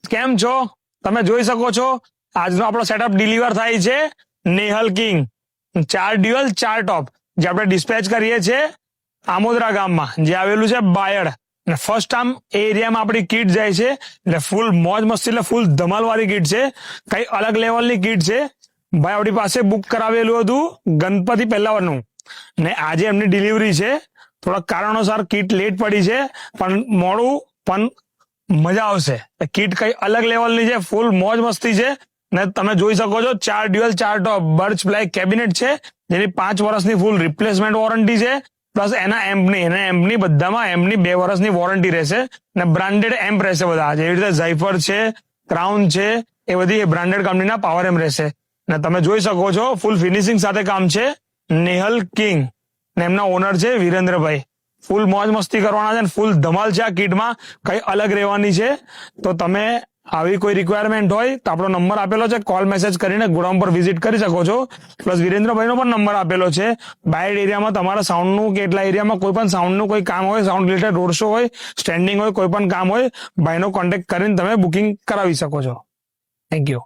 કેમ છો? તમે જોઈ શકો છો આજનો આપણો સેટઅપ ડિલિવર થાય છે નેહલ કિંગ 4 ડ્યુઅલ 4 ટોપ જે આપણે ડિસ્પેચ કરીએ છીએ આમોદરા ગામમાં જે આવેલું છે બાયડ અને ફર્સ્ટ ટાઈમ એ એરિયામાં આપણી કીટ જાય છે એટલે ફૂલ મોજ મસ્તી એટલે ફૂલ ધમાલ વાળી કીટ છે કઈ અલગ લેવલની કીટ છે ભાઈ આપણી પાસે બુક કરાવેલું હતું ગણપતિ પહેલાવાનું ને આજે એમની ડિલિવરી છે થોડા કારણોસર કીટ લેટ પડી છે પણ મોડું પણ મજા આવશે કીટ કઈ અલગ લેવલની છે ફૂલ મોજ મસ્તી છે ને તમે જોઈ શકો છો 4 ડ્યુઅલ 4 ટોપ બર્ચ બ્લેક કેબિનેટ છે જેની 5 વર્ષની ફૂલ રિપ્લેસમેન્ટ વોરંટી છે પ્લસ એના એમ્પની બધામાં એમની 2 વર્ષની વોરંટી રહેશે ને બ્રાન્ડેડ એમ્પ રહેશે બધા જેવી રીતે ઝાયફર છે ક્રાઉન છે એ બધી બ્રાન્ડેડ કંપનીના પાવર એમ્પ રહેશે ને તમે જોઈ શકો છો ફૂલ ફિનિશિંગ સાથે કામ છે નેહલ કિંગ ને એમના ઓનર છે વિરેન્દ્રભાઈ ફૂલ મોજ મસ્તી કરવાના છે ફૂલ ધમાલ છે આ કીટમાં કઈ અલગ રહેવાની છે તો તમે આવી કોઈ રિક્વાયરમેન્ટ હોય તો આપણો નંબર આપેલો છે કોલ મેસેજ કરીને ગોડાઉન પર વિઝિટ કરી શકો છો પ્લસ વિરેન્દ્રભાઈનો પણ નંબર આપેલો છે બાયડ એરિયામાં તમારા સાઉન્ડનું કે એટલા એરિયામાં કોઈ પણ સાઉન્ડનું કોઈ કામ હોય સાઉન્ડ રિલેટેડ રોડ શો હોય સ્ટેન્ડિંગ હોય કોઈ પણ કામ હોય ભાઈનો કોન્ટેક્ટ કરીને તમે બુકિંગ કરાવી શકો છો થેન્ક યુ